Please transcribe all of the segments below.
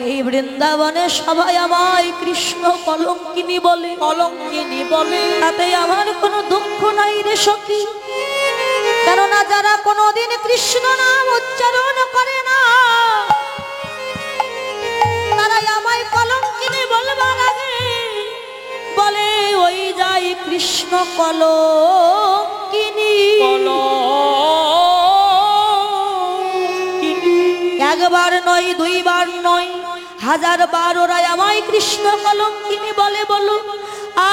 এই বৃন্দাবনে সবাই আমায় কৃষ্ণ কলঙ্কিনী বলে, কলঙ্কিনী বলে। তাতে আমার কোনো দুঃখ নাই রে সখী, কেননা যারা কোনোদিন কৃষ্ণ নাম উচ্চারণ করে না তারাই আমায় কলঙ্কিনী বলবার আগে বলে ওই যাই কৃষ্ণ কলঙ্কিনী। একবার নয় দুইবার নয়, হাজার বার ওরা আমায় কৃষ্ণ কলঙ্কিনী বলে বলো।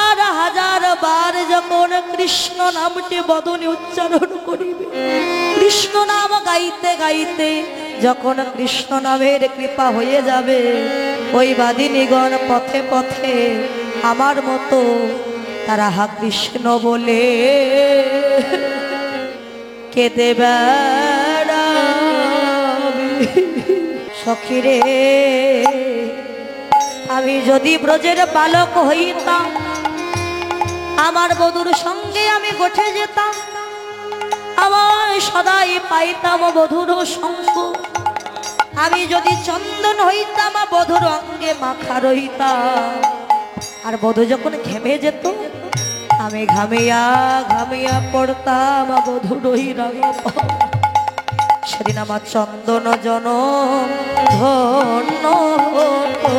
আর হাজার বার যখন কৃষ্ণ নামটি বদনে উচ্চারণ করিবে, কৃষ্ণ নাম গাইতে গাইতে যখন কৃষ্ণ নামের কৃপা হয়ে যাবে, ওই বাদিনীগণ পথে পথে আমার মতো তারা হা কৃষ্ণ বলে কেঁদে বেড়াবে। সখীরে আমি যদি ব্রজের বালক হইতাম, আমার বধূর সঙ্গে আমি গোঠে যেতাম, আমার সদাই পাইতাম বধূর সঙ্গ। আমি যদি চন্দন হইতাম বধূর অঙ্গে মাখা রইতাম, আর বধূ যখন ঘেমে যেত আমি ঘামিয়া ঘামিয়া পড়তাম বধূরই রাঙা। সেদিন আমার চন্দন জনম ধন্য হতো,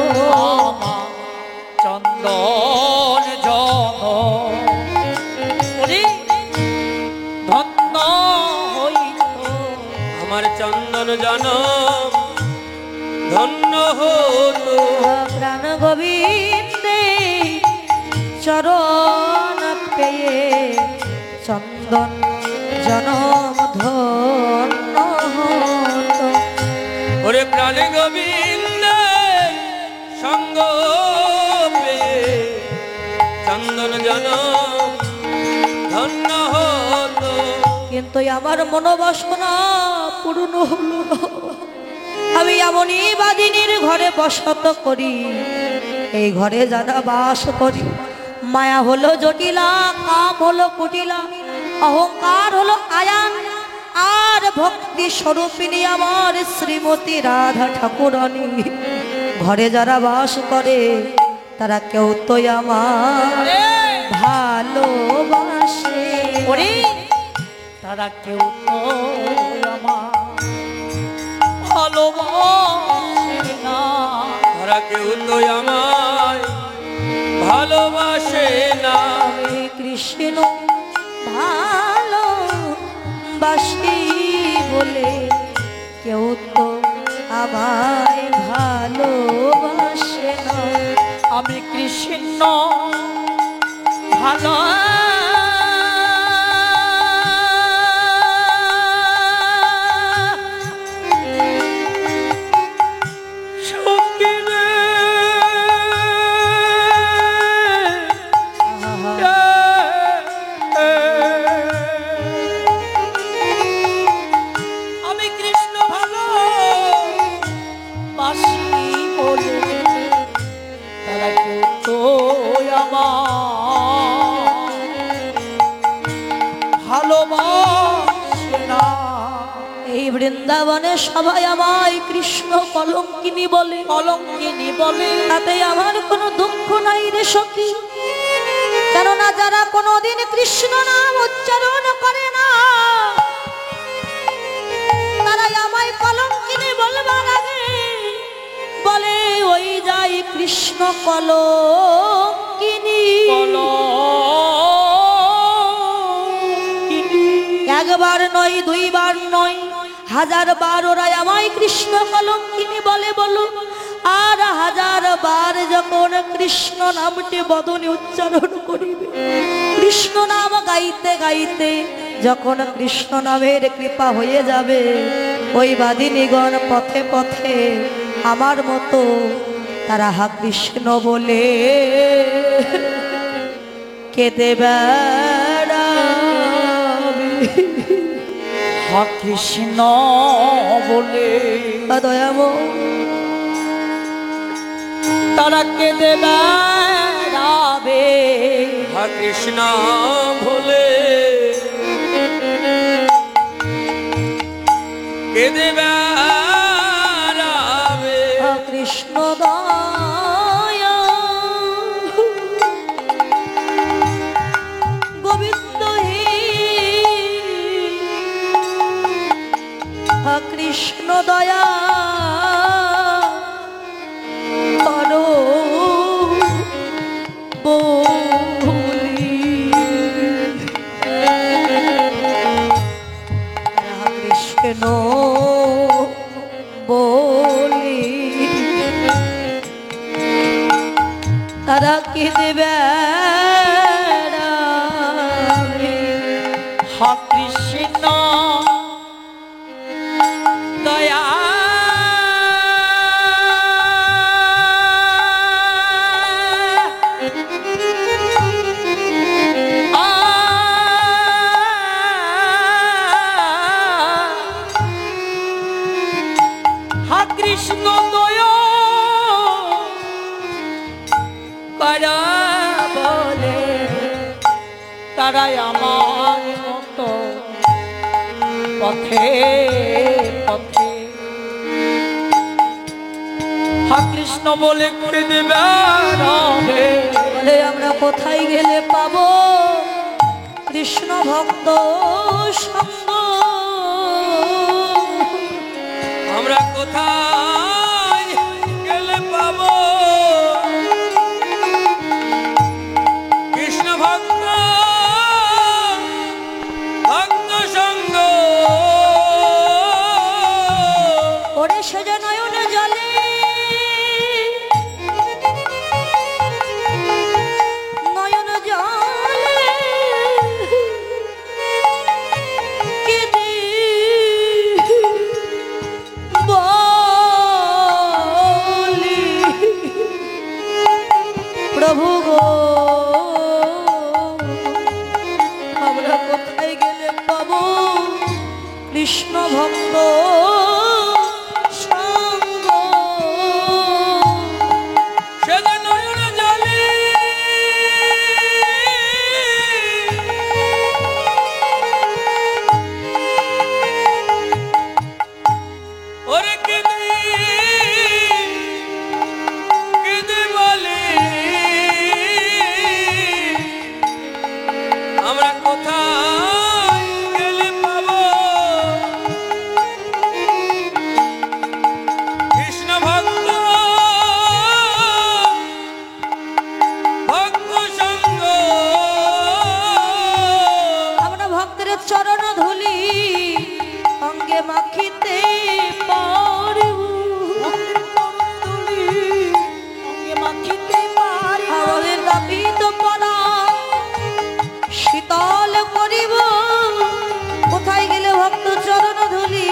চন্দন জনম ধন্য হইত। আমার চন্দন জনম ধন্য হতো। প্রাণ গোবিন্দে চরণ পেয়ে চন্দন জনম ধন্য হতো। ওরে প্রাণ গোবিন্দে সঙ্গ পেয়ে চন্দন জনম ধন্য হতো। কিন্তু আমার মনোবাসনা পূর্ণ হলো না। আমি এমনই বাদিনীর ঘরে বসত করি, এই ঘরে যারা বাস করি, মায়া হলো জটিলা, কাম হলো কুটিলা, অহংকার হলো আয়ান, আর ভক্তি স্বরূপিনী আমার শ্রীমতী রাধা ঠাকুরানী। ঘরে যারা বাস করে তারা কেউ তো আমার ভালোবাসে, তারা কেউ তো আমার ভালোবাসে না। তারা কেউ তো আমায় ভালোবাসে না। আমি কৃষ্ণ ভালোবাসি বলে কেউ তো আমায় ভালোবাসে না। আমি কৃষ্ণ ভালো বৃন্দাবনে সবাই আমায় কৃষ্ণ কলঙ্কিনী বলে, কলঙ্কিনী বলে। তাতে আমার কোনো দুঃখ নাই রে সখী, কেননা যারা কোনোদিন কৃষ্ণ নাম উচ্চারণ করে না তারাই আমায় কলঙ্কিনী বলবার আগে বলে ওই যাই কৃষ্ণ কলঙ্কিনী। একবার নয় দুইবার নয়, হাজার বার ওরা আমায় কৃষ্ণ কলঙ্কিনী বলে বলো। আর হাজার বার যখন কৃষ্ণ নামটি বদনে উচ্চারণ করিবে, কৃষ্ণ নাম গাইতে গাইতে যখন কৃষ্ণ নামের কৃপা হয়ে যাবে, ওই বাদিনীগণ পথে পথে আমার মতো তারা হা কৃষ্ণ বলে কেঁদে বেড়াবে। হা কৃষ্ণ বলে দয়াময় তারা কেঁদে বেড়াবে। হা কৃষ্ণ বলে কেঁদে বেড়াবে। কৃষ্ণ দয়া করো বলি। কৃষ্ণ বলি তারা কি দেবে হা কৃষ্ণ দয়া হা কৃষ্ণ দয়া করা বলে তারাই আমার মতো পথে পথে হা কৃষ্ণ বলে করে দেবে রবে। বলে আমরা কোথায় গেলে পাবো কৃষ্ণ ভক্ত সঙ্গ? আমরা কোথায় গেলে পাবো কৃষ্ণ ভক্ত ভক্ত সঙ্গ? ওরে সোজা নয়ন জলে নয়ন জলে কেঁদে বলি প্রভু গো আমরা কোথায় গেলে পাবো কৃষ্ণ ভক্ত সঙ্গ? সেদা নয়ন জলে ওরে কেঁদে কেঁদে বলে আমরা কোথায় গেলে পাবো কৃষ্ণ ভক্ত ভক্ত সঙ্গ? আমরা ভক্তের চরণ ধুলি অঙ্গে মাখিতে পারিব, আমাদের দাবিত পড়া শীতল করিব। কোথায় গেলে ভক্ত চরণ ধুলি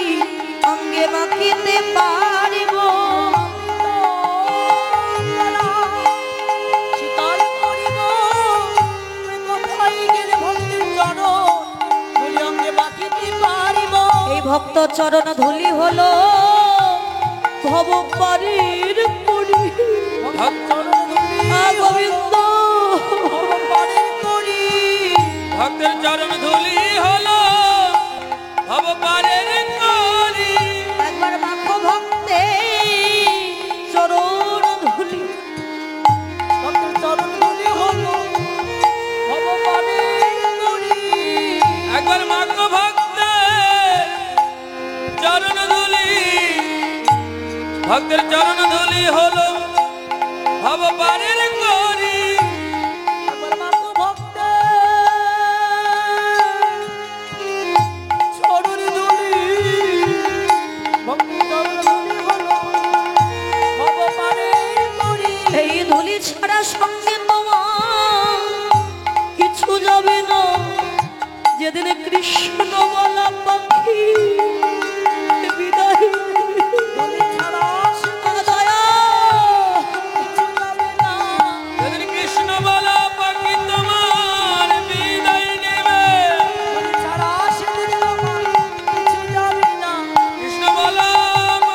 অঙ্গে মাখিতে পারিব? শীতল করিব কোথায় গেলে ভক্তির চরণ ধুলি অঙ্গে মাখিতে পারিব? এই ভক্ত চরণ ধুলি হলো ভব পারের করি। গোবিন্দ ভক্তের চরণ ধুলি হলো ভব পারের করি। একবার মাখো ভক্তে চরণ ধুলি, ভক্তের চরণ ধুলি হলো ভব পারের করি। একবার মাগো ভক্তের চরণ ধুলি, ভক্তের চরণ ধুলি হলো ভব পারের করি। একবার মাগো ভক্তের চরণ ধুলি, ভক্তের চরণ ধুলি হলো ভব পারের করি। এই ধুলি ছাড়া সঙ্গে তোমার কিছু যাবে না। যেদিন কৃষ্ণ বলা পাখি বিদায় দয়া যেদিন কৃষ্ণ বলা পাখি তোমার বিদায় নেবে, কৃষ্ণ বলা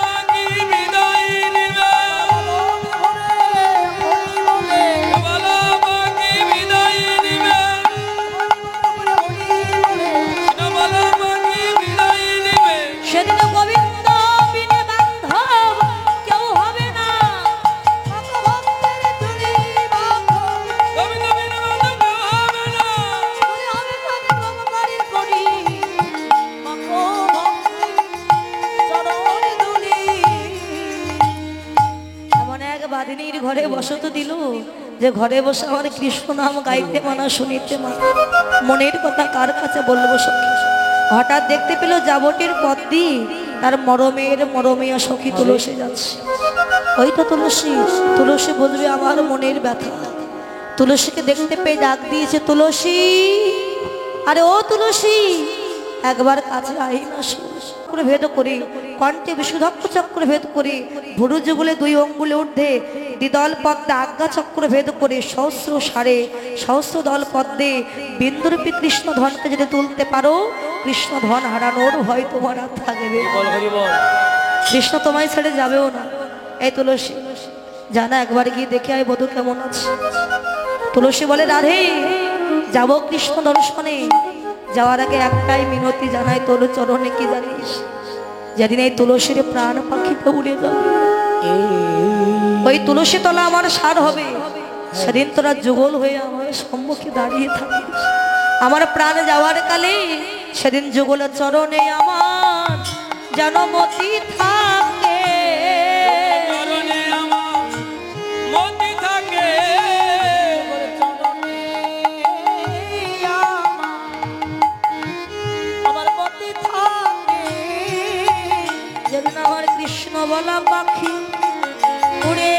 পাখি বিদায় নেবে, বলা পাখি বিদায় নেবে, কৃষ্ণ বলা পাখি বিদায় নেবে। বাদিনীর ঘরে বসত দিল, যে ঘরে বসে আমার কৃষ্ণ নাম গাইতে মানা শুনিতে মানা, মনের কথা কার কাছে বলবো সখী। হঠাৎ দেখতে পেল যাবটের পথ দিয়ে তার মরমেয়া সখী তুলসী যাচ্ছে। ওই তো তুলসী, তুলসী বুঝবে আমার মনের ব্যথা। তুলসীকে দেখতে পেয়ে ডাক দিয়েছে, তুলসী, আরে ও তুলসী, একবার কাছে আই না। চক্র ভেদ করে কণ্ঠে বিশুদ্ধ চক্র ভেদ করে ভুরু যুগলে 2 অঙ্গুলে ঊর্ধ্বে দ্বিদল পদ্মে আজ্ঞা চক্র ভেদ করে সহস্র সারে সহস্র দল পদ্মে বিন্দুরূপী কৃষ্ণ ধনকে যদি তুলতে পারো, কৃষ্ণ ধন হারানোর ভয় তোমার আর থাকবে। কৃষ্ণ তোমায় ছেড়ে যাবেও না। এই তুলসী জানা, একবার গিয়ে দেখে আয় বধূ কেমন আছে। তুলসী বলে, রাধে যাবো কৃষ্ণ দর্শনে, যাওয়ার আগে একটাই মিনতি জানাই তোর চরণে, কি জানিস? যেদিন এই তুলসীর প্রাণ পাখিটা উড়ে যাবে, ওই তুলসী তলা আমার সার হবে, সেদিন তোরা যুগল হয়ে আমার সম্মুখে দাঁড়িয়ে থাকিস। আমার প্রাণ যাওয়ার কালে সেদিন যুগলের চরণে আমার যেন মতি থাকে। আমার কৃষ্ণ বলা পাখি উড়ে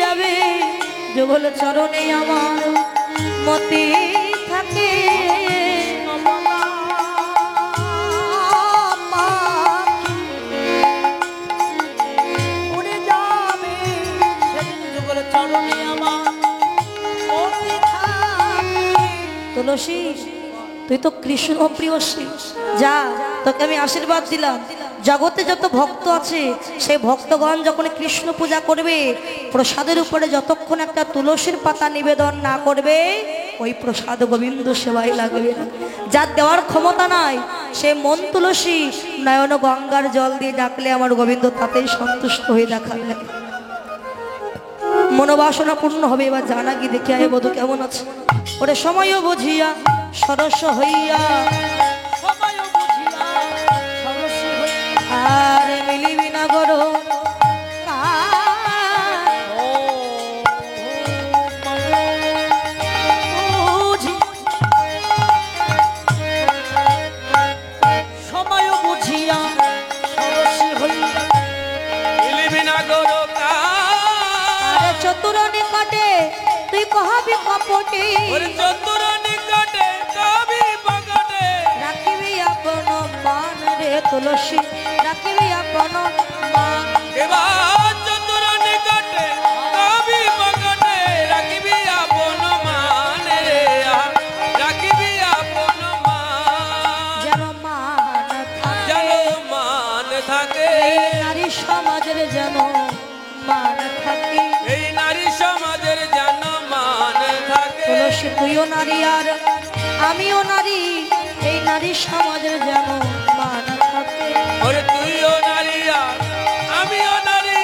যাবে, যুগল চরণে আমার মতি থাকে। উড়ে যাবে সেদিন যুগল চরণে আমার মতি থাকে। তুলসী, তুই তো কৃষ্ণ প্রিয়সী, যা, তোকে আমি আশীর্বাদ দিলাম। জগতে যত ভক্ত আছে সেই ভক্তগণ যখন কৃষ্ণ পূজা করবে, প্রসাদের উপরে যতক্ষণ একটা তুলসীর পাতা নিবেদন না করবে, ওই প্রসাদ গোবিন্দ সেবাই লাগবে না। যার দেওয়ার ক্ষমতা নাই সে মন তুলসী নয়ন গঙ্গার জল দিয়ে ডাকলে আমার গোবিন্দ তাতেই সন্তুষ্ট হয়ে দেখাবে, মনোবাসনা পূর্ণ হবে। এবার জানা কি দেখে আয় বধূ কেমন আছে। ওরে সময়ও বুঝিয়া সরস হইয়া আর মিলিবি না গরো, সময় বুঝিয়া সরসী হইয়া মিলিবি না গরো, চতুর নিকটে তুই কহাবি কপটে, চতুর নিকটে কবি পকটে রাখিবি আপন মান রে তুলসী, রাখিবি আপন মান। এবার চতুর নিকটে কবি পকটে রাখিবি আপন মান রে, রাখিবি আপন মান। যেন মান থাকে, যেন মান থাকে, নারী সমাজের যেন মান থাকে, এই নারী সমাজের যেন মান থাকে। তুলসী তুইও নারী আর আমিও নারী, এই নারী সমাজের যেন মান থাকে। ওরে তুইও নারী আর আমিও নারী,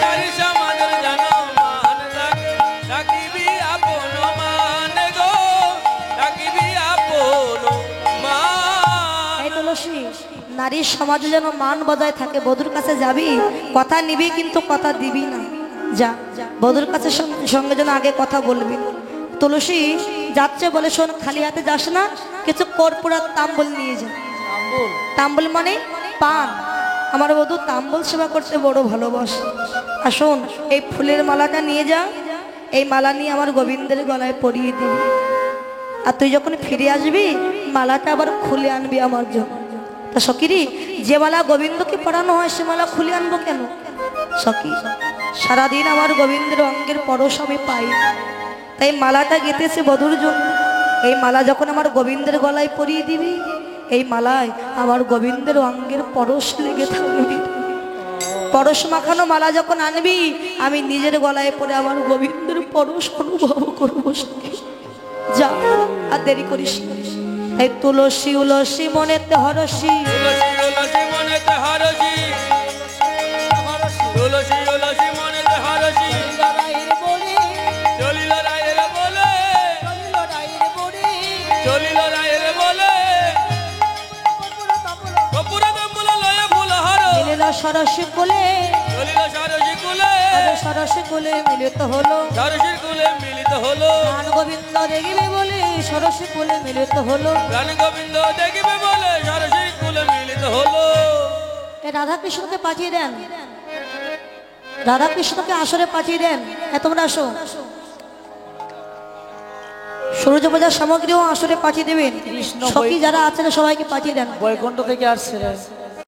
নারী সমাজের যেন মান থাকে, রাখিবি আপন মান গো, রাখিবি আপন মান। এই তুলসী, নারী সমাজে যেন মান বজায় থাকে। বধূর কাছে যাবি, কথা নিবি কিন্তু কথা দিবি না। যা, বধূর কাছে সঙ্গে যেন আগে কথা বলবি। তুলসী যাচ্ছে বলে, শোন, খালি হাতে যাস না, কিছু কর্পূরার তাম্বুল নিয়ে যা। তাম্বুল মানে পান। আমার বধূ তাম্বুল সেবা করতে বড় ভালোবাসে। আর শোন, এই ফুলের মালাটা নিয়ে যা, এই মালা নিয়ে আমার গোবিন্দের গলায় পরিয়ে দিবি। আর তুই যখন ফিরে আসবি মালাটা আবার খুলে আনবি আমার জন্য। তা সখীরি, যে মালা গোবিন্দকে পরানো হয় সে মালা খুলে আনবো কেন? সখী, সারাদিন আমার গোবিন্দের অঙ্গের পরশ আমি পাই, তাই মালাটা গেঁথেছে বধূর জন্য। এই মালা যখন আমার গোবিন্দের গলায় পরিয়ে দিবি, এই মালায় আমার গোবিন্দের অঙ্গের পরশ লেগে থাকবে। পরশ মাখানো মালা যখন আনবি, আমি নিজের গলায় পরে আমার গোবিন্দের পরশ অনুভব করবো। যা, আর দেরি করিস। এই তুলসী উলসী মনেতে হরসি, তুলসী মনেতে হরসি, তুলসী উলসী মনেতে হরসি, চলিল রায়ের বলে, চলিল রায়ের বলে, কপুর তাম্বুল লয়ে ফুল হর, নীল রস সরস্বী কোলে চলিল সরসী কুলে সরস্বী কোলে মিলিত হলো সরসীর কুলে মিলিত হলো গান গোবিন্দ দেখিবে বলে সরস্বী কোলে মিলিত হলো প্রাণ গোবিন্দ দেখিবে বলে সরসীর কুলে মিলিত হলো এ রাধা কৃষ্ণকে পাঠিয়ে দেন, রাধা কৃষ্ণকে আসরে পাঠিয়ে দেন। তোমরা আসো, সূর্য পূজার সামগ্রীও আসরে পাঠিয়ে দেবেন। কৃষ্ণ সখী যারা আছেন সবাইকে পাঠিয়ে দেন। বৈকুণ্ঠ থেকে আসছে রে।